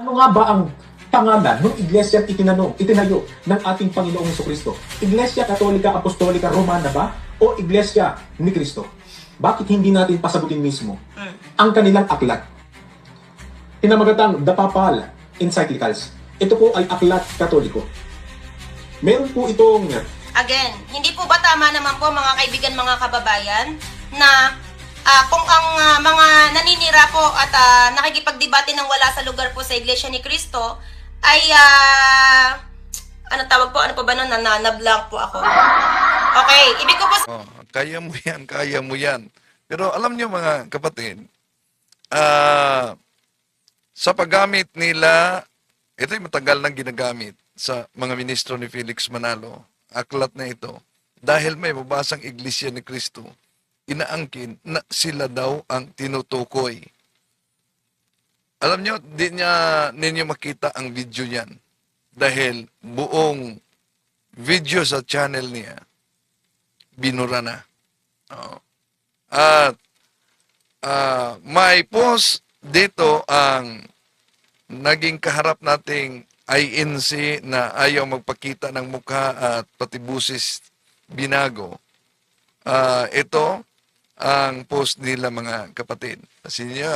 Ano nga ba ang pangalan ng iglesia itinayo ng ating Panginoong Jesucristo? Iglesia Katolika Apostolika Romana ba? O Iglesia ni Cristo? Bakit hindi natin pasagutin mismo ang kanilang aklat? Pinamagatang The Papal Encyclicals. Ito po ay aklat katoliko. Meron po itong... Again, hindi po ba tama naman po mga kaibigan, mga kababayan, na kung ang mga naninira po at nakikipagdebate ng wala sa lugar po sa Iglesia ni Cristo ay ano tawag po, ano po ba nun? Nananablang po ako. Okay, ibig ko po Kaya mo yan, kaya mo yan. Pero alam niyo mga kapatid, sa paggamit nila, ito ay matagal nang ginagamit sa mga ministro ni Felix Manalo, aklat na ito, dahil may mabasang Iglesia ni Cristo, inaangkin na sila daw ang tinutukoy. Alam nyo, di ninyo makita ang video niyan. Dahil buong video sa channel niya, binura na. At may post dito ang naging kaharap nating INC na ayaw magpakita ng mukha at pati busis binago. Ito ang post nila mga kapatid. Kasi niyo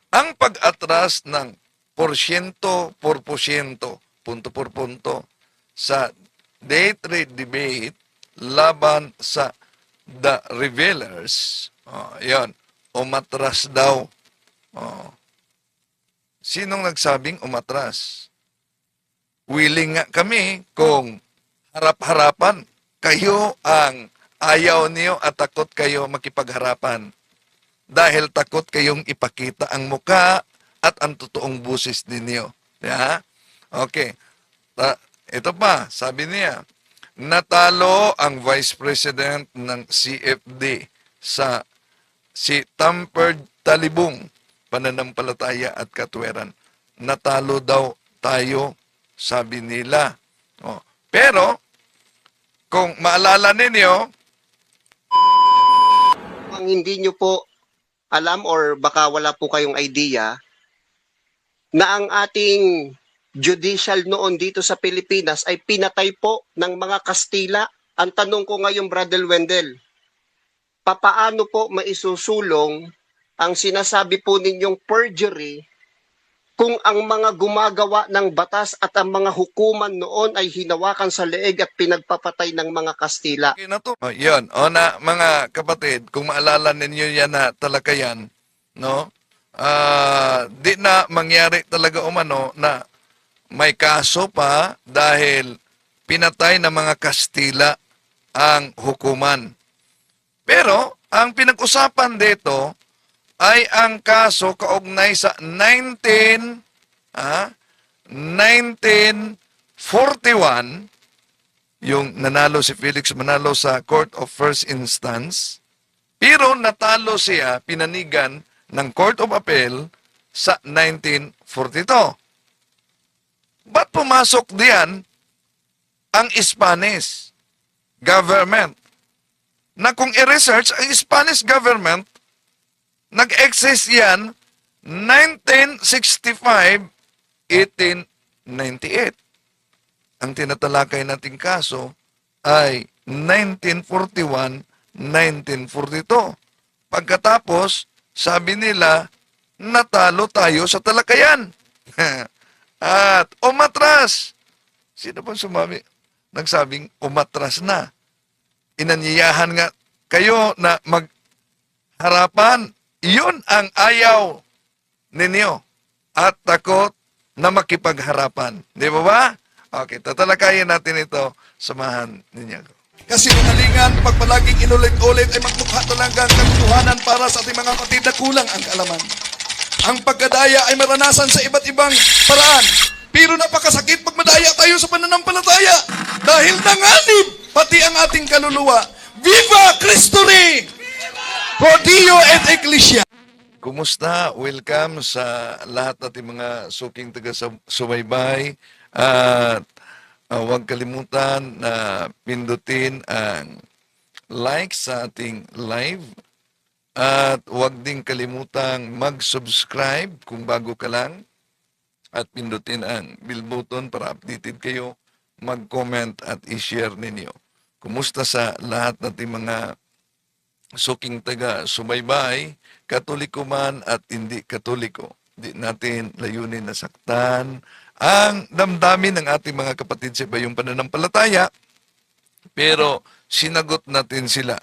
ang pag-atras ng porsyento por porsyento, punto por punto, sa day trade debate laban sa The Revealers, yan, umatras daw. Sinong nagsabing umatras? Willing nga kami kung harap-harapan. Kayo ang ayaw niyo at takot kayo makipagharapan. Dahil takot kayong ipakita ang muka at ang totoong busis ninyo. Yeah? Okay. Ito pa, sabi niya, natalo ang Vice President ng CFD sa si Tampered Talibong, pananampalataya at katwiran. Natalo daw tayo, sabi nila. Pero, kung maalala ninyo, ang hindi nyo po alam or baka wala po kayong idea na ang ating judicial noon dito sa Pilipinas ay pinatay po ng mga Kastila. Ang tanong ko ngayon, Brother Wendell, papaano po maisusulong ang sinasabi po ninyong perjury kung ang mga gumagawa ng batas at ang mga hukuman noon ay hinawakan sa leeg at pinagpapatay ng mga Kastila? okay na to. Yun, na mga kapatid, kung maalala ninyo yan na talakayan, no? Di na mangyari talaga umano na may kaso pa dahil pinatay ng mga Kastila ang hukuman. Pero, ang pinag-usapan dito ay ang kaso kaugnay sa 1941, yung nanalo si Felix Manalo sa Court of First Instance, pero natalo siya, pinanigan ng Court of Appeal sa 1942. Ba't pumasok diyan ang Spanish government? Na kung i-research, ang Spanish government, nag-exist yan 1965, 1898. Ang tinatalakay nating kaso ay 1941, 1942. Pagkatapos, sabi nila, natalo tayo sa talakayan. At umatras. Sino ba nagsabing umatras na? Inanyayahan nga kayo na magharapan. Iyon ang ayaw ninyo. At takot na makipagharapan. Di ba ba? Okay, tatalakayin natin ito. Samahan ninyo. Kasi kalingan, pag palaging inulit-ulit ay magmukha talagang katotohanan para sa ating mga kapatid na kulang ang kaalaman. Ang pagkadaya ay maranasan sa iba't ibang paraan. Pero napakasakit pag madaya tayo sa pananampalataya. Dahil nanganib pati ang ating kaluluwa. Viva Cristo Rey! Pro Dio et Ecclesia! Kumusta? Welcome sa lahat nating mga suking taga-subaybay. At huwag kalimutan na pindutin ang like sa ating live. At huwag din kalimutang mag-subscribe kung bago ka lang. at pindutin ang bell button para updated kayo, mag-comment at i-share ninyo. Kumusta sa lahat nating mga suking taga subaybay, katoliko man at hindi katoliko. Di natin layunin na saktan ang damdamin ng ating mga kapatid sa ibayong pananampalataya, pero sinagot natin sila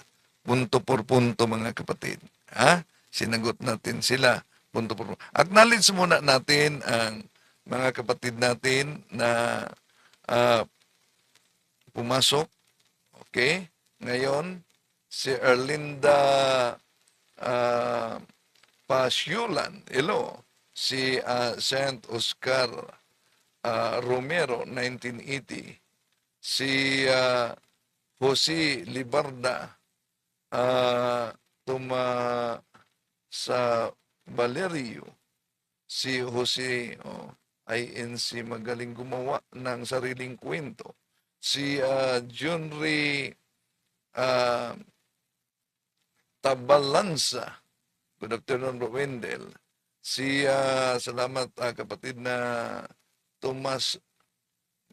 punto por punto, mga kapatid. Ha? Sinagot natin sila punto por punto. Acknowledge muna natin ang mga kapatid natin na pumasok. Okay? Ngayon, si Erlinda Pasyulan, hello. Si Saint Oscar Romero, 1980. Si Jose Libarda tuma sa Valerio. Si Jose INC, magaling gumawa ng sariling kwento. Si Junri Tabalansa, good afternoon, Wendell. Si salamat kapatid na Tomas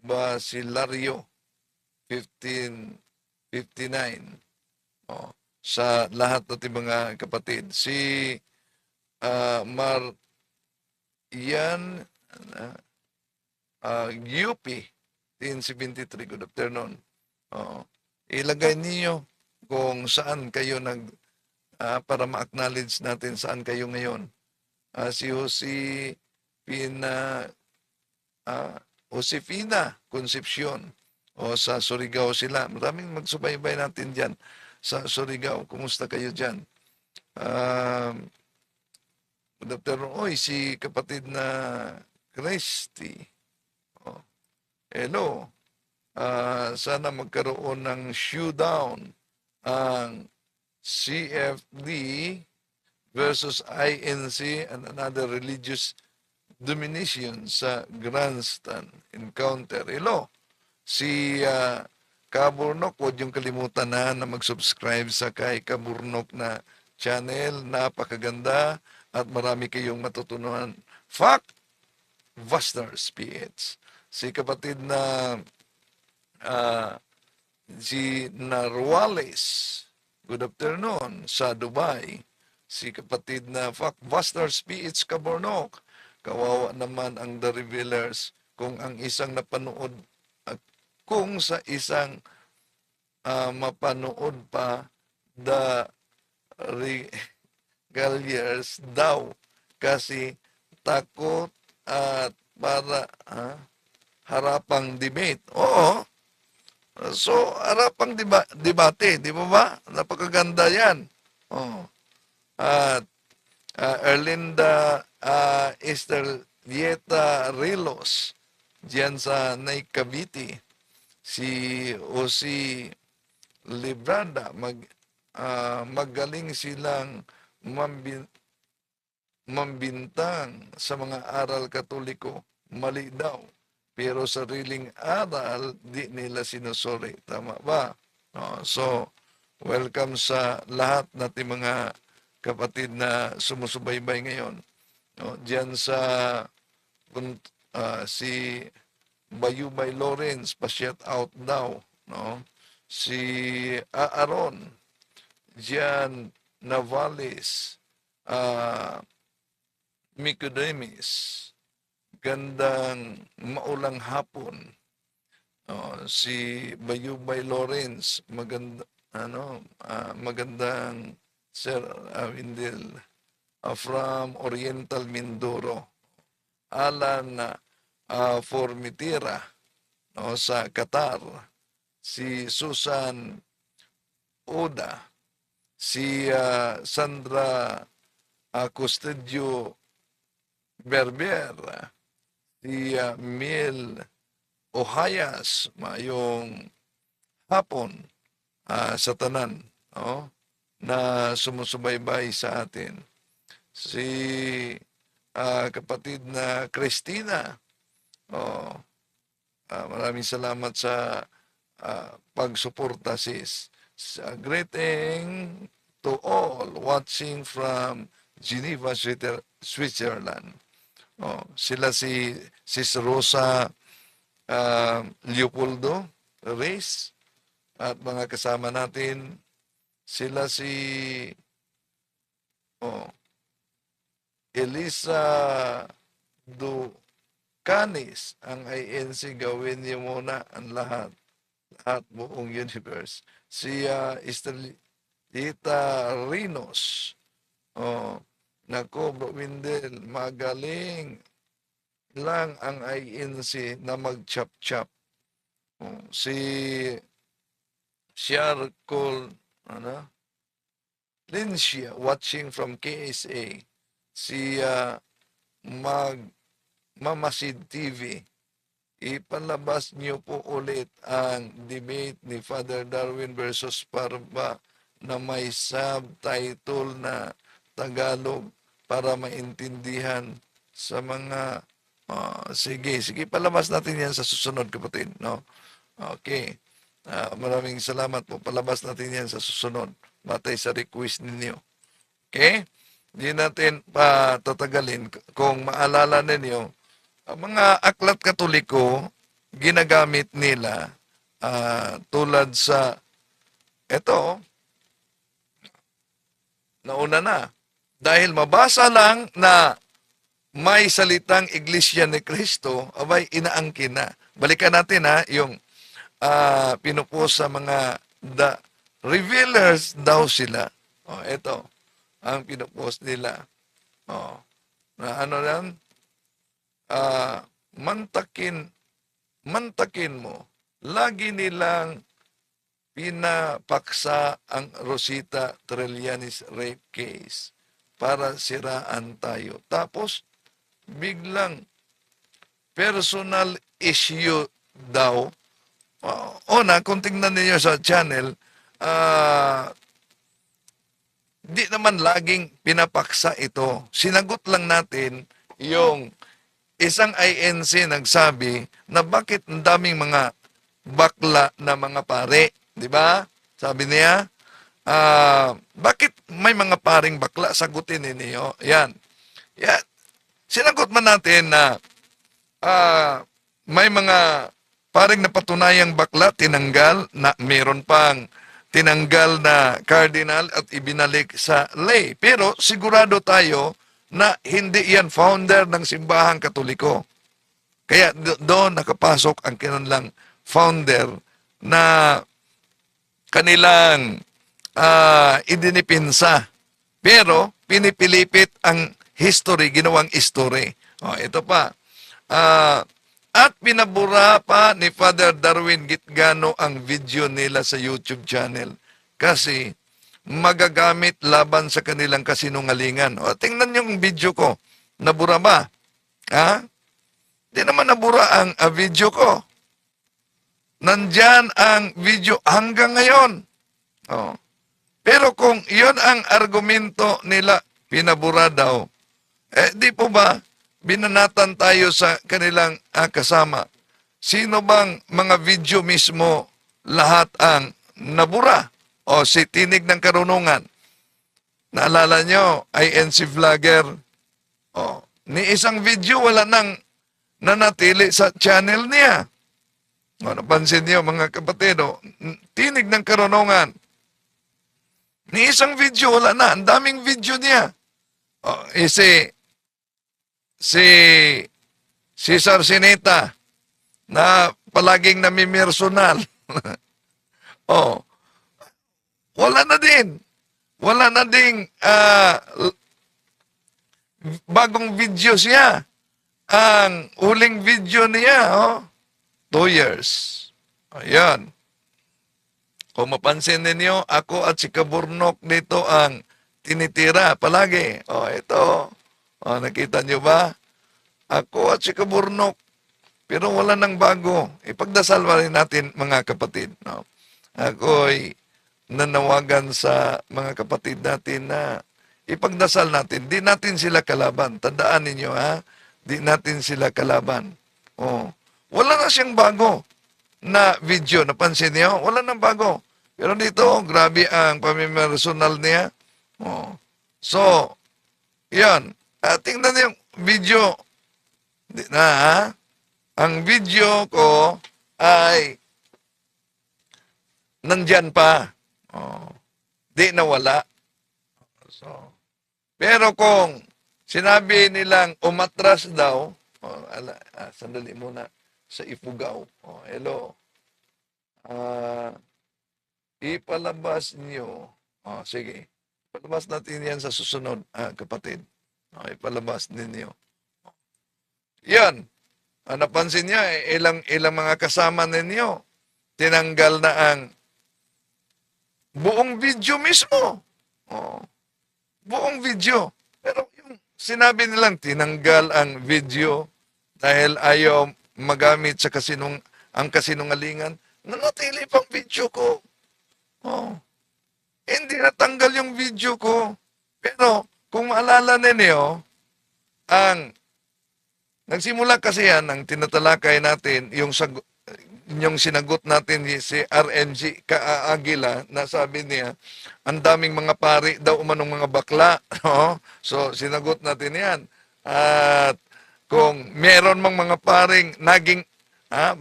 Basilario, 1559. Sa lahat natin mga kapatid. Si Marian UP, 1073, good afternoon. Ilagay niyo kung saan kayo para ma-acknowledge natin saan kayo ngayon. Si Josefina Concepcion, sa Surigao sila. Maraming magsubaybay natin dyan sa Surigao. Kumusta kayo dyan? Good afternoon. Oy, si kapatid na Christy. Hello. Sana magkaroon ng showdown ang CFD versus INC and another religious domination sa grandstand encounter. Hello. Si Kaburnok, huwag yung kalimutan na mag-subscribe sa kay Kaburnok na channel. Napakaganda at marami kayong matutunan. Fact Busters PH. Si kapatid na si Narwales, good afternoon, sa Dubai. Si kapatid na Fact Busters PH Kaburnok. Kawawa naman ang The Revealers kung ang isang napanood kung sa isang mapanood pa The Regaliers daw kasi takot at para harapang debate. Oo. So, harapang debate, di ba? Napakaganda yan. Oo. At Erlinda Esther Dieta Rilos diyan sa Nay Cavite. Si Osi Librada, magaling silang mambintang sa mga aral katoliko, mali daw. Pero sariling aral, di nila sinusuri. Tama ba? So, welcome sa lahat natin mga kapatid na sumusubaybay ngayon. Diyan sa si Bayubay Lawrence, pa-shout out daw. Si Aaron, Gian Navales, Micodemis, gandang maulang hapon. Si Bayubay Lawrence, magandang Sir Windel from Oriental Mindoro. Alan Formitira sa Qatar. Si Susan Oda. Si Sandra Custodio Berber. Si Mil Ohayas, mayong hapon sa tanan na sumusubaybay sa atin. Si kapatid na Christina, maraming salamat sa pagsuporta, sis. Greeting to all watching from Geneva, Switzerland. Sila si Sis Rosa Leopoldo Reyes at mga kasama natin. Sila si Elisa Ducanis, ang INC, gawin niyo muna ang lahat buong universe. Si Estelita Rinos, nako Bro Windel, magaling lang ang INC na mag-chop-chop. Si Sharkol, Lincia, watching from KSA. Si Mamasid TV, ipalabas niyo po ulit ang debate ni Father Darwin versus Parva na may subtitle na Tagalog para maintindihan sa mga sige, palabas natin yan sa susunod, kapatid, no? Okay. Maraming salamat po. Palabas natin yan sa susunod. Batay sa request ninyo. Okay? Hindi natin patatagalin. Kung maalala ninyo, ang mga aklat katoliko, ginagamit nila tulad sa ito, nauna na. Dahil mabasa lang na may salitang Iglesia ni Cristo, abay, inaangkin na. Balikan natin yung pinupost sa mga revealers daw sila. Ito, ang pinupost nila. Na ano yan? Mantakin mo. Lagi nilang pinapaksa ang Rosita Trillanes rape case para siraan tayo. Tapos, biglang personal issue daw. Kung tingnan niyo sa channel, di naman laging pinapaksa ito. Sinagot lang natin yung isang INC nagsabi na bakit ang daming mga bakla na mga pare. Di ba? Sabi niya, bakit may mga paring bakla? Sagutin ninyo. Yan. Sinagot man natin na may mga paring napatunayang bakla, tinanggal, na meron pang tinanggal na cardinal at ibinalik sa lay. Pero sigurado tayo na hindi yan founder ng simbahang katoliko. Kaya doon nakapasok ang kanilang founder na kanilang idinipinsa. Pero pinipilipit ang history, ginawang history. Ito pa. At pinabura pa ni Father Darwin Gitgano ang video nila sa YouTube channel kasi magagamit laban sa kanilang kasinungalingan. Tingnan yung video ko. Nabura ba? Di naman nabura ang video ko. Nandyan ang video hanggang ngayon. Pero kung yon ang argumento nila, pinabura daw, di po ba binanatan tayo sa kanilang kasama? Sino bang mga video mismo lahat ang nabura? O si Tinig ng Karunungan. Naalala nyo, INC vlogger. Ni isang video wala nang nanatili sa channel niya. Napansin niyo mga kapatid, Tinig ng Karunungan. Ni isang video wala na. Ang daming video niya. Si Cesar Sineta na palaging namimersonal. Wala na din. Wala na ding bagong video siya. Ang huling video niya, 2 years. Ayan. Kung mapansin ninyo, ako at si Kaburnok dito ang tinitira palagi. Ito. Nakita nyo ba? Ako at si Kaburnok. Pero wala nang bago. Ipagdasal pa rin natin, mga kapatid. Ako'y nanawagan sa mga kapatid natin na ipagdasal natin. Di natin sila kalaban. Tandaan ninyo, Di natin sila kalaban. Wala na siyang bago na video. Napansin niyo? Wala nang bago. Pero dito, grabe ang pamimersonal niya. So, yan. Tingnan niyo yung video. na ang video ko ay nandyan pa. Oh, di nawala. So, pero kung sinabi nilang umatras daw, sandali muna sa Ifugao. Oh, hello. Ipalabas niyo. Oh, sige. Ipalabas natin yan sa susunod, kapatid. Oh, ipalabas ninyo. Yan. Napansin niyo, ilang mga kasama ninyo, tinanggal na ang buong video mismo. Oh, buong video. Pero yung sinabi nilang tinanggal ang video dahil ayaw magamit sa ang kasinungalingan, nanatili pang video ko. Oh. Hindi natanggal yung video ko. Pero kung maalala ninyo, nagsimula kasi yan, ang tinatalakay natin, yung sinagot natin si RMG Aguila, na sabi niya, ang daming mga pari daw umanong mga bakla. No? So, sinagot natin yan. At kung meron mang mga paring naging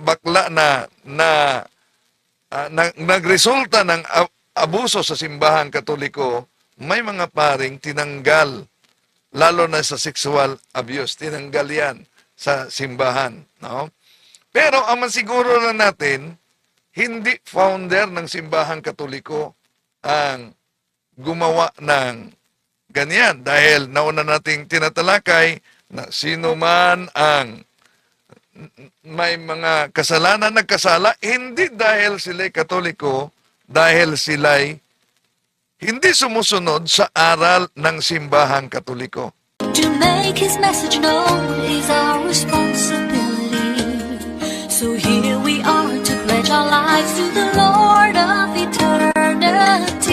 bakla na nagresulta ng abuso sa simbahang Katoliko, may mga paring tinanggal, lalo na sa sexual abuse, tinanggal yan sa simbahan. No? Pero ang masiguro na natin, hindi founder ng simbahang Katoliko ang gumawa ng ganyan. Dahil nauna nating tinatalakay na sino man ang may mga kasalanan nagkasala, hindi dahil sila'y Katoliko, dahil sila'y hindi sumusunod sa aral ng simbahang Katoliko. To make his message known is our responsibility. So here we are to pledge our lives to the Lord of eternity.